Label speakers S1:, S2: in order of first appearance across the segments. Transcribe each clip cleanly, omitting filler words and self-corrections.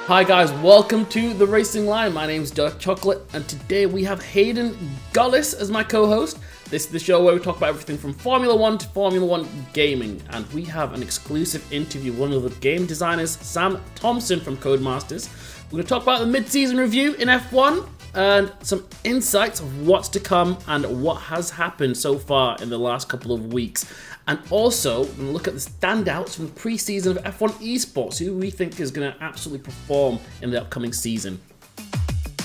S1: Hi guys, welcome to The Racing Line. My name's Dark Chocolate, and today we have Hayden Gullis as my co-host. This is the show where we talk about everything from Formula 1 to Formula 1 gaming, and we have an exclusive interview with one of the game designers, Sam Thompson from Codemasters. We're going to talk about the mid-season review in F1 and some insights of what's to come and what has happened so far in the last couple of weeks. And also, we're going to look at the standouts from the pre-season of F1 Esports, who we think is going to absolutely perform in the upcoming season.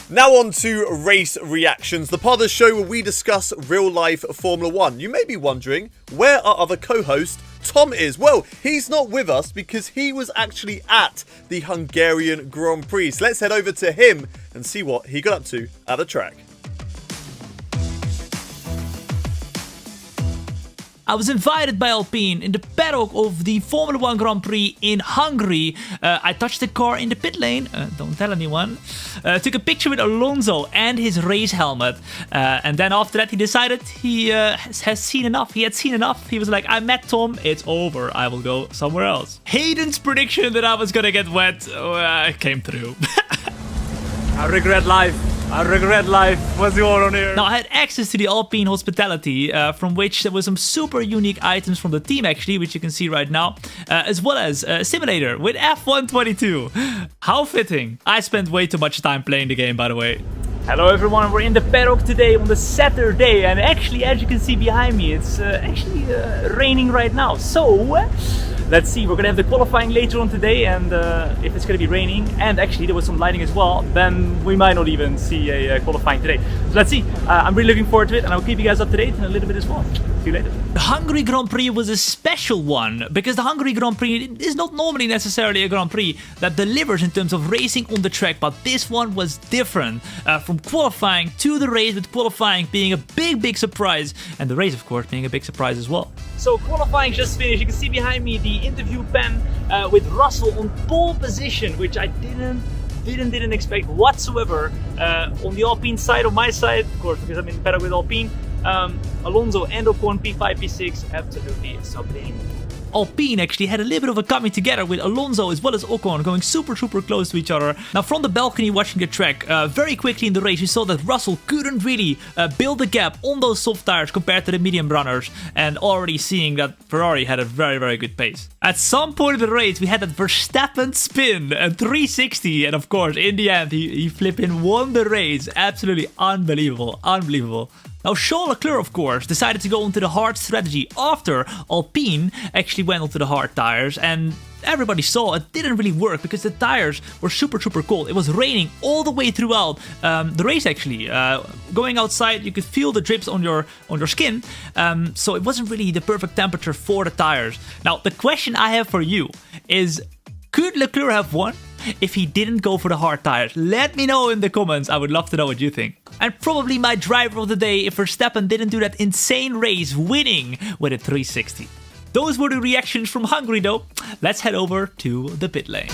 S2: Now on to race reactions, the part of the show where we discuss real-life Formula 1. You may be wondering, where our other co-host, Tom, is? Well, he's not with us because he was actually at the Hungarian Grand Prix. So let's head over to him and see what he got up to at the track.
S3: I was invited by Alpine in the paddock of the Formula 1 Grand Prix in Hungary. I touched the car in the pit lane, don't tell anyone. Took a picture with Alonso and his race helmet. And then after that he decided he has seen enough. He had seen enough. He was like, I met Tom, it's over. I will go somewhere else. Hayden's prediction that I was gonna get wet came through.
S4: I regret life. What's going on here?
S3: Now, I had access to the Alpine hospitality, from which there were some super unique items from the team, actually, which you can see right now, as well as a simulator with F122. How fitting. I spent way too much time playing the game, by the way.
S4: Hello everyone, we're in the paddock today on the Saturday, and actually, as you can see behind me, it's actually raining right now. So, let's see, we're gonna have the qualifying later on today, and if it's gonna be raining, and actually there was some lighting as well, then we might not even see a qualifying today. So let's see, I'm really looking forward to it, and I'll keep you guys up to date in a little bit as well. See you later.
S3: The Hungary Grand Prix was a special one, because the Hungary Grand Prix is not normally necessarily a Grand Prix that delivers in terms of racing on the track, but this one was different. From qualifying to the race, with qualifying being a big surprise, and the race of course being a big surprise as well.
S4: So qualifying just finished. You can see behind me the interview pen with Russell on pole position, which I didn't expect whatsoever. On the Alpine side, on my side, of course, because I'm in paddock with Alpine, Alonso and Ocon P5, P6, absolutely sublime.
S3: Alpine actually had a little bit of a coming together with Alonso as well as Ocon going super close to each other. Now from the balcony watching the track, very quickly in the race we saw that Russell couldn't really build a gap on those soft tires compared to the medium runners, and already seeing that Ferrari had a very good pace. At some point in the race we had that Verstappen spin, a 360, and of course in the end he flipping won the race. Absolutely unbelievable. Now, Charles Leclerc, of course, decided to go into the hard strategy after Alpine actually went onto the hard tires, and everybody saw it didn't really work because the tires were super cold. It was raining all the way throughout the race, actually. Going outside, you could feel the drips on your skin, so it wasn't really the perfect temperature for the tires. Now, the question I have for you is, could Leclerc have won if he didn't go for the hard tires? Let me know in the comments. I would love to know what you think. And probably my driver of the day if Verstappen didn't do that insane race, winning with a 360. Those were the reactions from Hungary though. Let's head over to the pit lane.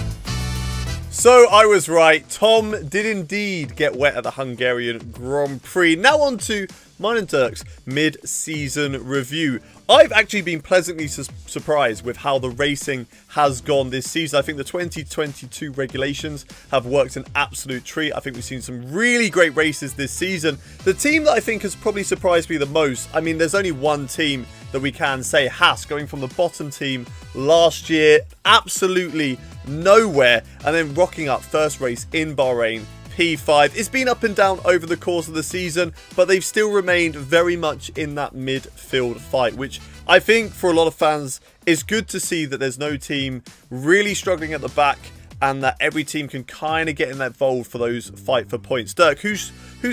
S2: So I was right, Tom did indeed get wet at the Hungarian Grand Prix. Now on to mine and Dirk's mid-season review. I've actually been pleasantly surprised with how the racing has gone this season. I think the 2022 regulations have worked an absolute treat. I think we've seen some really great races this season. The team that I think has probably surprised me the most, I mean, there's only one team that we can say, Haas, going from the bottom team last year, absolutely nowhere, and then rocking up first race in Bahrain, P5. It's been up and down over the course of the season, but they've still remained very much in that midfield fight, which I think for a lot of fans is good to see, that there's no team really struggling at the back and that every team can kind of get involved for those fight for points. Dirk, who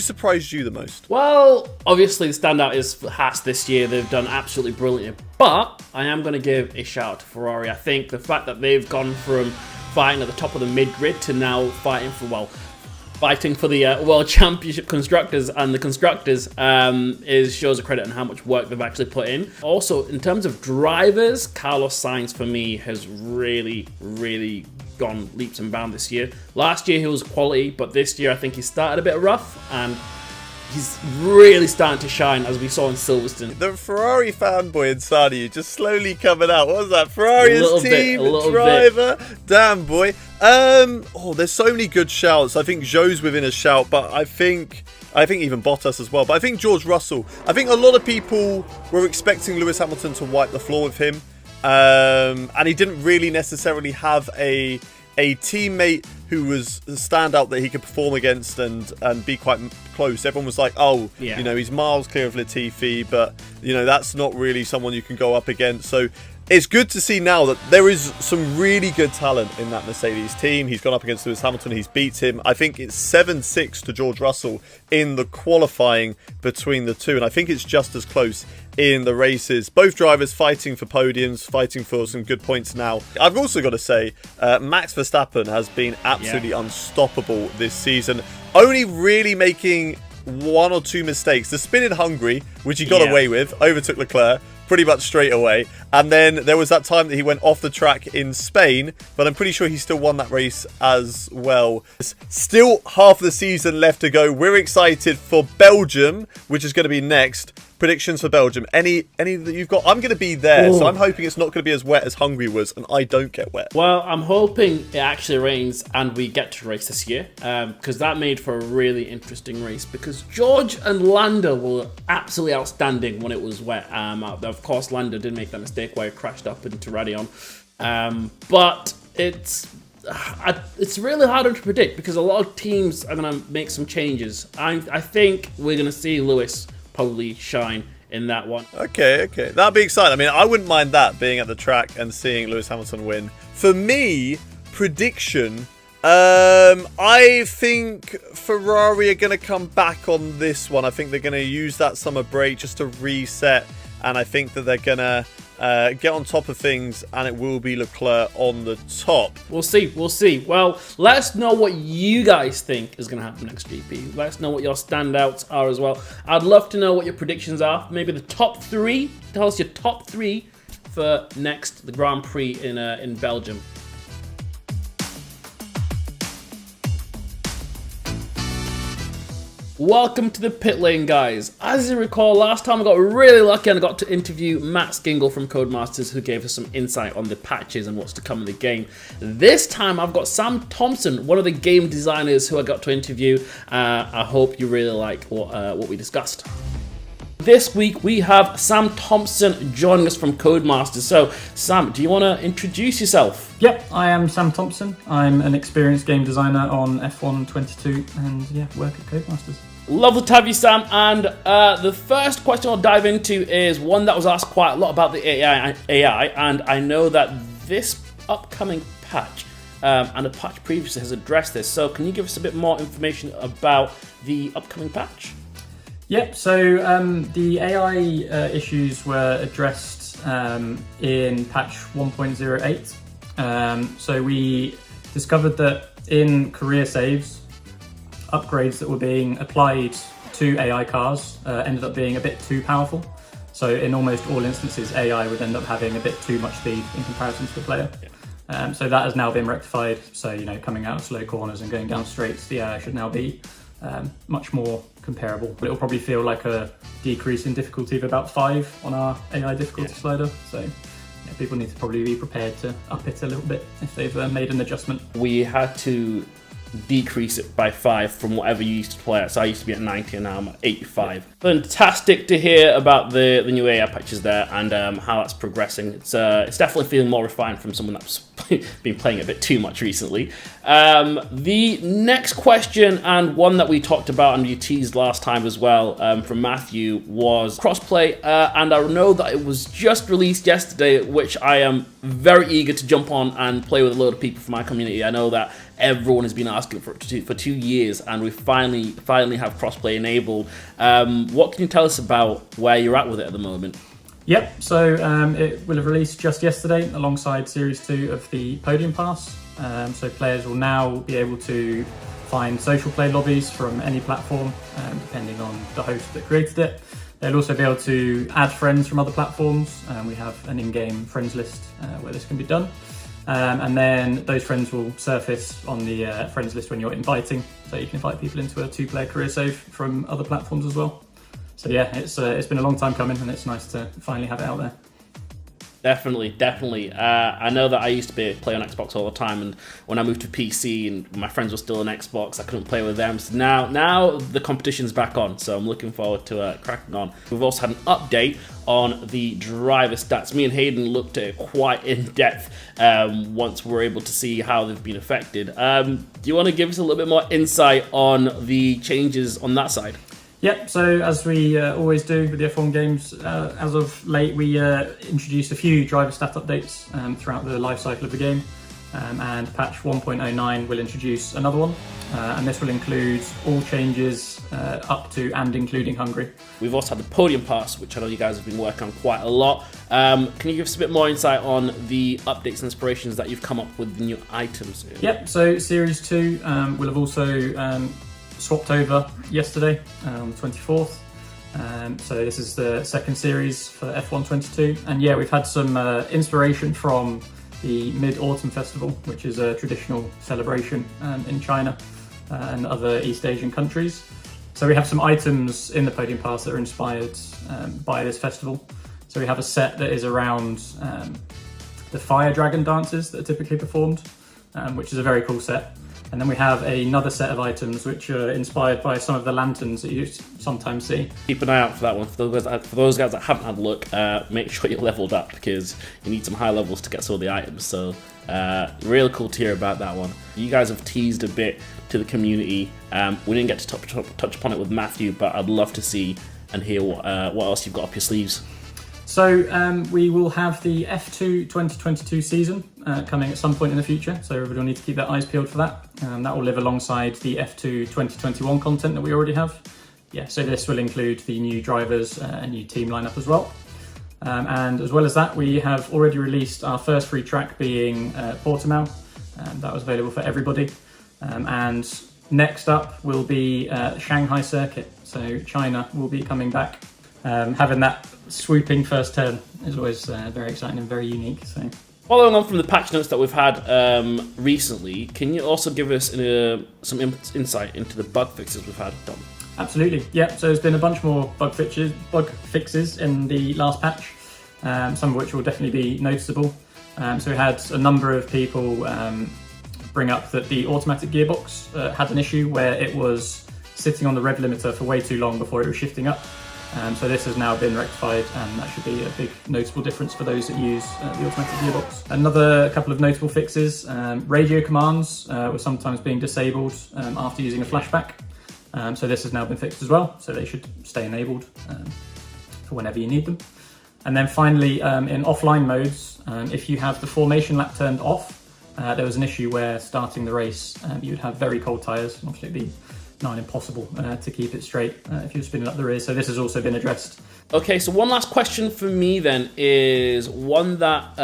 S2: surprised you the most?
S1: Well, obviously the standout is Haas this year. They've done absolutely brilliant. But I am going to give a shout out to Ferrari. I think the fact that they've gone from fighting at the top of the mid-grid to now fighting for the World Championship Constructors, and the Constructors shows a credit on how much work they've actually put in. Also, in terms of drivers, Carlos Sainz for me has really gone leaps and bounds this year. Last year he was quality, but this year I think he started a bit rough, and he's really starting to shine, as we saw in Silverstone.
S2: The Ferrari fanboy inside of you just slowly coming out. What was that? Ferrari's team driver? Damn, boy. There's so many good shouts. I think Joe's within a shout, but I think even Bottas as well. But I think George Russell. I think a lot of people were expecting Lewis Hamilton to wipe the floor with him. And he didn't really necessarily have a teammate who was a standout that he could perform against and be quite close. Everyone was like, oh,
S1: yeah,
S2: he's miles clear of Latifi, but, that's not really someone you can go up against. So it's good to see now that there is some really good talent in that Mercedes team. He's gone up against Lewis Hamilton. He's beat him. I think it's 7-6 to George Russell in the qualifying between the two. And I think it's just as close in the races. Both drivers fighting for podiums, fighting for some good points now. I've also got to say, Max Verstappen has been absolutely unstoppable this season. Only really making one or two mistakes. The spin in Hungary, which he got away with, overtook Leclerc pretty much straight away. And then there was that time that he went off the track in Spain, but I'm pretty sure he still won that race as well. There's still half the season left to go. We're excited for Belgium, which is going to be next. Predictions for Belgium. Any that you've got? I'm going to be there, so I'm hoping it's not going to be as wet as Hungary was, and I don't get wet.
S1: Well, I'm hoping it actually rains and we get to race this year, because that made for a really interesting race, because George and Lando were absolutely outstanding when it was wet. Of course, Lando did make that mistake where he crashed up into Radion, but it's really hard to predict because a lot of teams are going to make some changes. I think we're going to see Lewis probably shine in that one.
S2: Okay. That'd be exciting. I mean, I wouldn't mind that, being at the track and seeing Lewis Hamilton win. For me, prediction, I think Ferrari are going to come back on this one. I think they're going to use that summer break just to reset, and I think that they're going to get on top of things, and it will be Leclerc on the top.
S1: We'll see. Well, let us know what you guys think is going to happen next GP. Let us know what your standouts are as well. I'd love to know what your predictions are. Maybe the top three. Tell us your top three for the Grand Prix in Belgium. Welcome to the pit lane, guys. As you recall, last time I got really lucky and I got to interview Matt Skingle from Codemasters, who gave us some insight on the patches and what's to come in the game. This time I've got Sam Thompson, one of the game designers who I got to interview. I hope you really like what we discussed. This week we have Sam Thompson joining us from Codemasters. So, Sam, do you want to introduce yourself?
S5: Yep, I am Sam Thompson. I'm an experienced game designer on F1 22 and work at Codemasters.
S1: Lovely to have you, Sam. And the first question I'll dive into is one that was asked quite a lot about the AI, and I know that this upcoming patch and a patch previously has addressed this. So can you give us a bit more information about the upcoming patch?
S5: Yep, so the AI issues were addressed in patch 1.08. So we discovered that in career saves, upgrades that were being applied to AI cars ended up being a bit too powerful. So in almost all instances, AI would end up having a bit too much speed in comparison to the player. So that has now been rectified. So, coming out of slow corners and going down straights, the AI should now be much more comparable. But it'll probably feel like a decrease in difficulty of about 5 on our AI difficulty slider. So people need to probably be prepared to up it a little bit if they've made an adjustment.
S1: We had to decrease it by 5 from whatever you used to play at. So I used to be at 90 and now I'm at 85. Fantastic to hear about the new AI patches there and how that's progressing. It's definitely feeling more refined from someone that's been playing it a bit too much recently. The next question, and one that we talked about and you teased last time as well from Matthew, was Crossplay, and I know that it was just released yesterday, which I am very eager to jump on and play with a load of people from my community. I know that everyone has been asking for it for 2 years, and we finally have Crossplay enabled. What can you tell us about where you're at with it at the moment?
S5: Yep, so it will have released just yesterday alongside Series 2 of the Podium Pass. So players will now be able to find social play lobbies from any platform, depending on the host that created it. They'll also be able to add friends from other platforms. We have an in-game friends list where this can be done. And then those friends will surface on the friends list when you're inviting, so you can invite people into a 2-player career save from other platforms as well. So yeah, it's been a long time coming, and it's nice to finally have it out there.
S1: Definitely. I know that I used to play on Xbox all the time, and when I moved to PC and my friends were still on Xbox, I couldn't play with them. So now the competition's back on, so I'm looking forward to cracking on. We've also had an update on the driver stats. Me and Hayden looked at it quite in depth once we were able to see how they've been affected. Do you want to give us a little bit more insight on the changes on that side?
S5: Yep, so as we always do with the F1 games, as of late we introduced a few driver stat updates throughout the life cycle of the game, and patch 1.09 will introduce another one, and this will include all changes up to and including Hungary.
S1: We've also had the podium pass, which I know you guys have been working on quite a lot. Can you give us a bit more insight on the updates and inspirations that you've come up with, the new items?
S5: Yep, so Series 2 will have also swapped over yesterday on the 24th. So this is the second series for F1 22, and yeah, we've had some inspiration from the Mid-Autumn Festival, which is a traditional celebration in China and other East Asian countries. So we have some items in the Podium Pass that are inspired by this festival. So we have a set that is around the fire dragon dances that are typically performed, which is a very cool set. And then we have another set of items which are inspired by some of the lanterns that you sometimes see.
S1: Keep an eye out for that one. For those guys that haven't had a look, make sure you're leveled up, because you need some high levels to get some of the items. So real cool to hear about that one. You guys have teased a bit to the community. We didn't get to touch upon it with Matthew, but I'd love to see and hear what else you've got up your sleeves.
S5: So we will have the F2 2022 season coming at some point in the future, so everybody will need to keep their eyes peeled for that. That will live alongside the F2 2021 content that we already have. Yeah, so this will include the new drivers and new team lineup as well. And as well as that, we have already released our first free track, being Portimao. That was available for everybody. And next up will be Shanghai Circuit, so China will be coming back. Having that swooping first turn is always very exciting and very unique. So,
S1: following on from the patch notes that we've had recently, can you also give us some insight into the bug fixes we've had done?
S5: Absolutely, yeah. So there's been a bunch more bug fixes in the last patch, some of which will definitely be noticeable. So we had a number of people bring up that the automatic gearbox had an issue where it was sitting on the rev limiter for way too long before it was shifting up. So this has now been rectified, and that should be a big noticeable difference for those that use the automatic gearbox. Another couple of notable fixes, radio commands were sometimes being disabled after using a flashback. So this has now been fixed as well, so they should stay enabled for whenever you need them. And then finally, in offline modes, if you have the formation lap turned off, there was an issue where starting the race, you would have very cold tyres, and obviously it'd be nigh impossible to keep it straight if you're spinning up the rear. So this has also been addressed.
S1: Okay, so one last question for me then is one that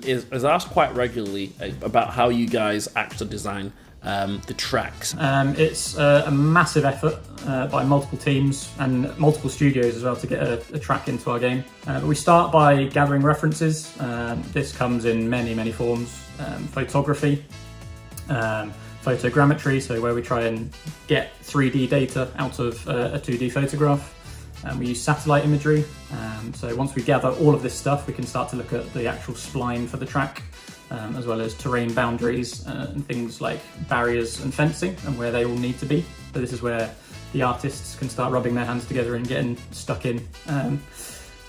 S1: is asked quite regularly about how you guys actually design the tracks.
S5: It's a massive effort by multiple teams and multiple studios as well to get a track into our game. But we start by gathering references. This comes in many forms. Photography, photogrammetry, so where we try and get 3D data out of a 2D photograph. We use satellite imagery, so once we gather all of this stuff, we can start to look at the actual spline for the track, as well as terrain boundaries and things like barriers and fencing and where they all need to be. So this is where the artists can start rubbing their hands together and getting stuck in.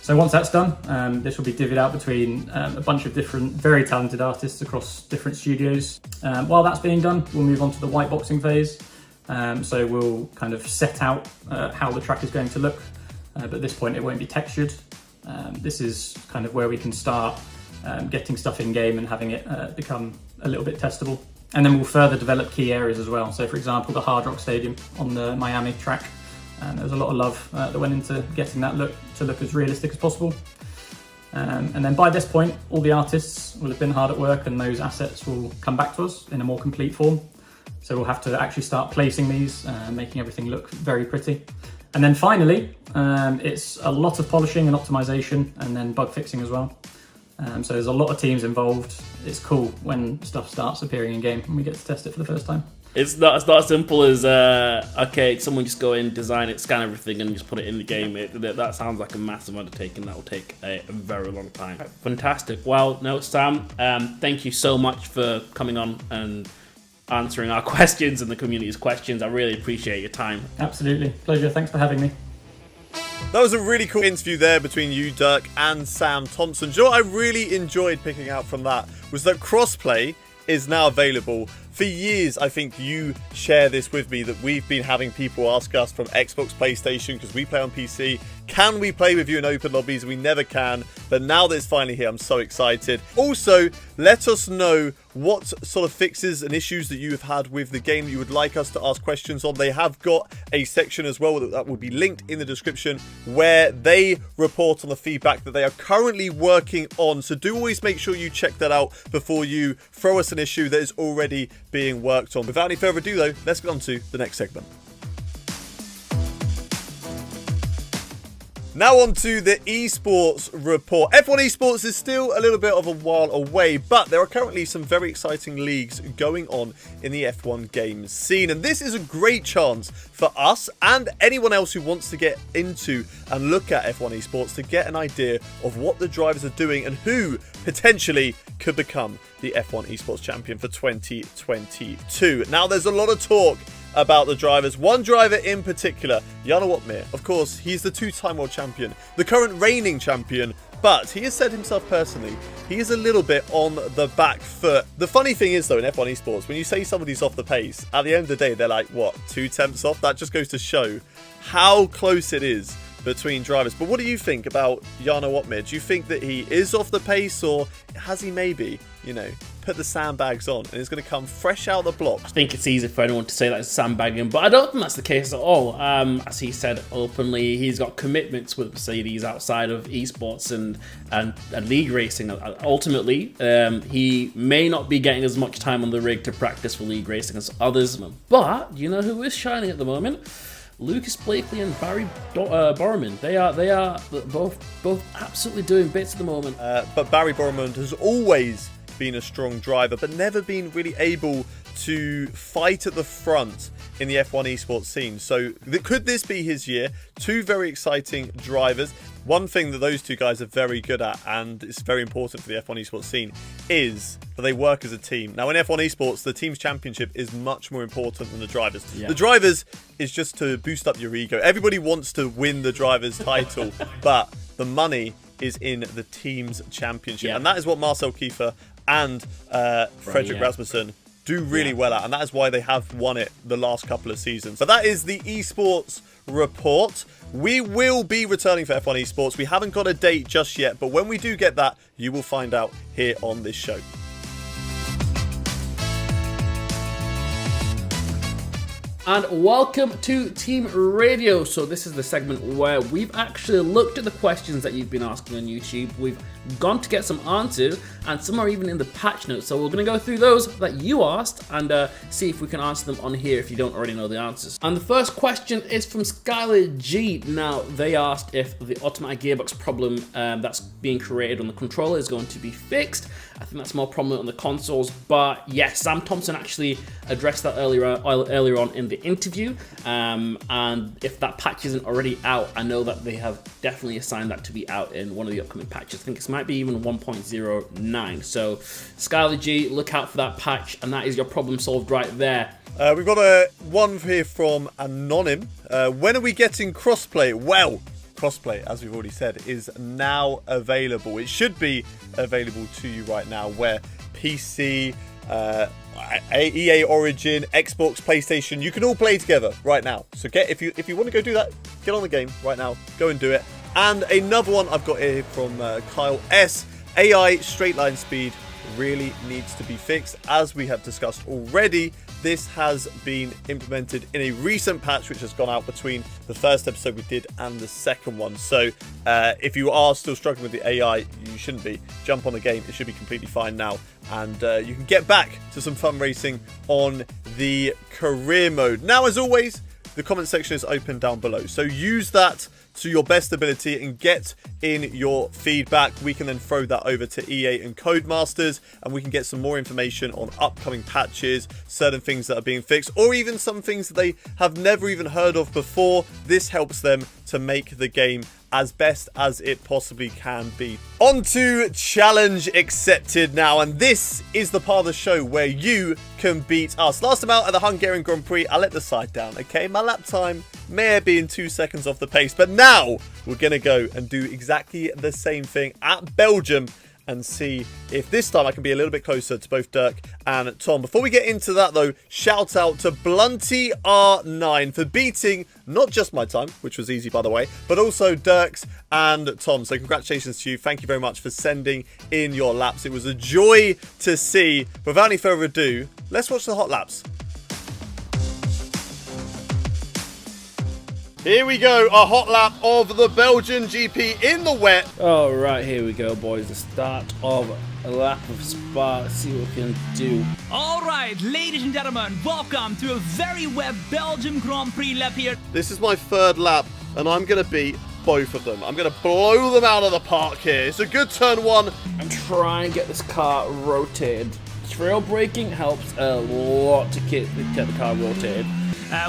S5: So once that's done, this will be divvied out between a bunch of different, very talented artists across different studios. While that's being done, we'll move on to the white boxing phase. So we'll kind of set out how the track is going to look, but at this point it won't be textured. This is kind of where we can start getting stuff in game and having it become a little bit testable. And then we'll further develop key areas as well. So for example, the Hard Rock Stadium on the Miami track. There was a lot of love that went into getting that look as realistic as possible. And then by this point, all the artists will have been hard at work, and those assets will come back to us in a more complete form. So we'll have to actually start placing these, making everything look very pretty. And then finally, it's a lot of polishing and optimization, and then bug fixing as well. So there's a lot of teams involved. It's cool when stuff starts appearing in game and we get to test it for the first time.
S1: It's not as simple as, okay, someone just go in, design it, scan everything, and just put it in the game. That sounds like a massive undertaking that will take a very long time. Fantastic. Well, no, Sam, thank you so much for coming on and answering our questions and the community's questions. I really appreciate your time.
S5: Absolutely. Pleasure. Thanks for having me.
S2: That was a really cool interview there between you, Dirk, and Sam Thompson. Do you know what I really enjoyed picking out from that was that Crossplay is now available. For years, I think you share this with me, that we've been having people ask us from Xbox, PlayStation, because we play on PC, can we play with you in open lobbies? We never can, but now that it's finally here, I'm so excited. Also, let us know what sort of fixes and issues that you have had with the game that you would like us to ask questions on. They have got a section as well that will be linked in the description where they report on the feedback that they are currently working on. So do always make sure you check that out before you throw us an issue that is already being worked on. Without any further ado though, let's get on to the next segment. Now on to the Esports Report. F1 Esports is still a little bit of a while away, but there are currently some very exciting leagues going on in the F1 games scene. And this is a great chance for us and anyone else who wants to get into and look at F1 Esports to get an idea of what the drivers are doing and who potentially could become the F1 Esports champion for 2022. Now there's a lot of talk about the drivers. One driver in particular, Jarno Opmeer. Of course, he's the two-time world champion, the current reigning champion, but he has said himself personally, he is a little bit on the back foot. The funny thing is though, in F1 Esports, when you say somebody's off the pace, at the end of the day, they're like, what, 2 tenths off? That just goes to show how close it is between drivers. But what do you think about Jarno Opmeer? Do you think that he is off the pace, or has he maybe, you know, put the sandbags on and is going to come fresh out the block?
S1: I think it's easy for anyone to say that it's sandbagging, but I don't think that's the case at all. As he said openly, he's got commitments with Mercedes outside of esports and league racing. Ultimately, he may not be getting as much time on the rig to practice for league racing as others, but you know who is shining at the moment? Lucas Blakely and Barry Borman. They are both absolutely doing bits at the moment.
S2: But Barry Borman has always been a strong driver, but never been really able to fight at the front in the F1 esports scene. So could this be his year? Two very exciting drivers. One thing that those two guys are very good at, and it's very important for the F1 esports scene, is that they work as a team. Now in F1 esports, the team's championship is much more important than the drivers. Yeah. The drivers is just to boost up your ego. Everybody wants to win the driver's title, but the money is in the team's championship. Yeah. And that is what Marcel Kiefer and Frederick Rasmussen do really well at, and that is why they have won it the last couple of seasons. So that is the Esports Report. We will be returning for F1 Esports. We haven't got a date just yet, but when we do get that, you will find out here on this show.
S1: And welcome to Team Radio. So this is the segment where we've actually looked at the questions that you've been asking on YouTube. We've gone to get some answers, and some are even in the patch notes. So we're going to go through those that you asked and see if we can answer them on here if you don't already know the answers. And the first question is from Skylar G. Now, they asked if the automatic gearbox problem that's being created on the controller is going to be fixed. I think that's more prominent on the consoles, but yes, Sam Thompson actually addressed that earlier on in the interview, and if that patch isn't already out, I know that they have definitely assigned that to be out in one of the upcoming patches. I think it might be even 1.09, so Skylar G, look out for that patch, and that is your problem solved right there.
S2: We've got one here from Anonym. When are we getting crossplay? Well, Crossplay, as we've already said, is now available. It should be available to you right now, where PC, EA Origin, Xbox, PlayStation, you can all play together right now. So if you want to go do that, get on the game right now. Go and do it. And another one I've got here from Kyle S. AI straight line speed really needs to be fixed. As we have discussed already, this has been implemented in a recent patch which has gone out between the first episode we did and the second one. So if you are still struggling with the AI, you shouldn't be. Jump on the game. It should be completely fine now. And you can get back to some fun racing on the career mode. Now, as always, the comment section is open down below. So use that to your best ability and get in your feedback. We can then throw that over to EA and Codemasters, and we can get some more information on upcoming patches, certain things that are being fixed, or even some things that they have never even heard of before. This helps them to make the game as best as it possibly can be. On to challenge accepted now, and this is the part of the show where you can beat us. Last time out at the Hungarian Grand Prix, I let the side down, okay? My lap time may have been 2 seconds off the pace, but now we're gonna go and do exactly the same thing at Belgium and see if this time I can be a little bit closer to both Dirk and Tom. Before we get into that though, shout out to Blunty R9 for beating not just my time, which was easy by the way, but also Dirk's and Tom. So congratulations to you. Thank you very much for sending in your laps. It was a joy to see. Without any further ado, let's watch the hot laps. Here we go, a hot lap of the Belgian GP in the wet.
S1: All right, here we go, boys. The start of a lap of Spa. Let's see what we can do.
S3: All right, ladies and gentlemen, welcome to a very wet Belgium Grand Prix lap here.
S2: This is my third lap, and I'm going to beat both of them. I'm going to blow them out of the park here. It's a good turn one.
S1: And try and get this car rotated. Trail braking helps a lot to get the car rotated.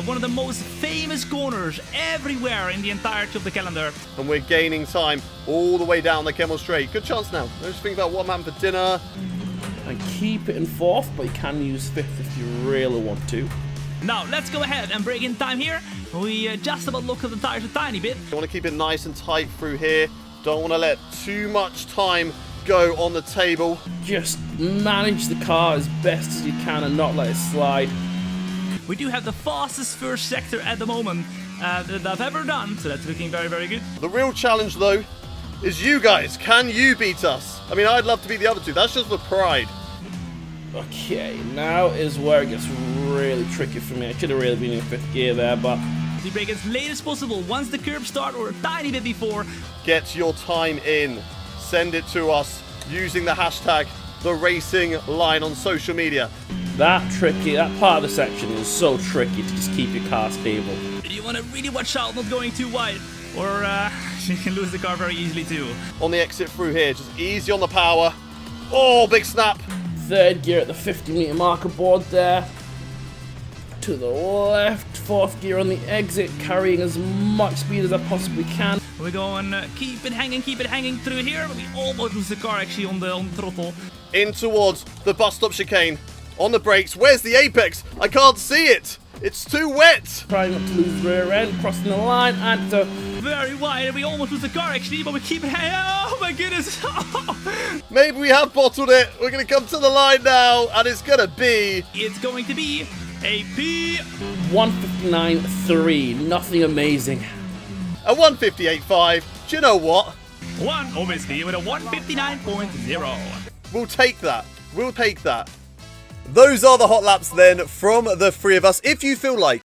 S3: One of the most famous corners everywhere in the entirety of the calendar.
S2: And we're gaining time all the way down the Kemmel Straight. Good chance now. Let's think about what I'm having for dinner.
S1: And keep it in fourth, but you can use fifth if you really want to.
S3: Now, let's go ahead and break in time here. We just about look at the tires a tiny bit.
S2: I want to keep it nice and tight through here. Don't want to let too much time go on the table.
S1: Just manage the car as best as you can and not let it slide.
S3: We do have the fastest first sector at the moment that I've ever done, so that's looking very, very good.
S2: The real challenge, though, is you guys. Can you beat us? I mean, I'd love to beat the other two. That's just for pride.
S1: Okay, now is where it gets really tricky for me. I should have really been in fifth gear there, but...
S3: We brake as late as possible once the curb start or a tiny bit before.
S2: Get your time in. Send it to us using the hashtag #TheRacingLine on social media.
S1: That part of the section is so tricky to just keep your car stable.
S3: You want to really watch out not going too wide, or you can lose the car very easily too.
S2: On the exit through here, just easy on the power. Oh, big snap.
S1: Third gear at the 50-meter marker board there. To the left, fourth gear on the exit, carrying as much speed as I possibly can.
S3: We're going keep it hanging through here, but we almost lose the car actually on the throttle.
S2: In towards the bus stop chicane. On the brakes, where's the apex? I can't see it. It's too wet.
S1: Trying not to lose rear end, crossing the line, and so...
S3: Very wide, and we almost lose the car actually, but we keep it hanging. Oh my goodness.
S2: Maybe we have bottled it. We're going to come to the line now, and it's going to be...
S3: It's going to be a P...
S1: 159.3, nothing amazing.
S2: A 158.5. Do you know what?
S3: One, obviously, with a 159.0.
S2: We'll take that. We'll take that. Those are the hot laps then from the three of us. If you feel like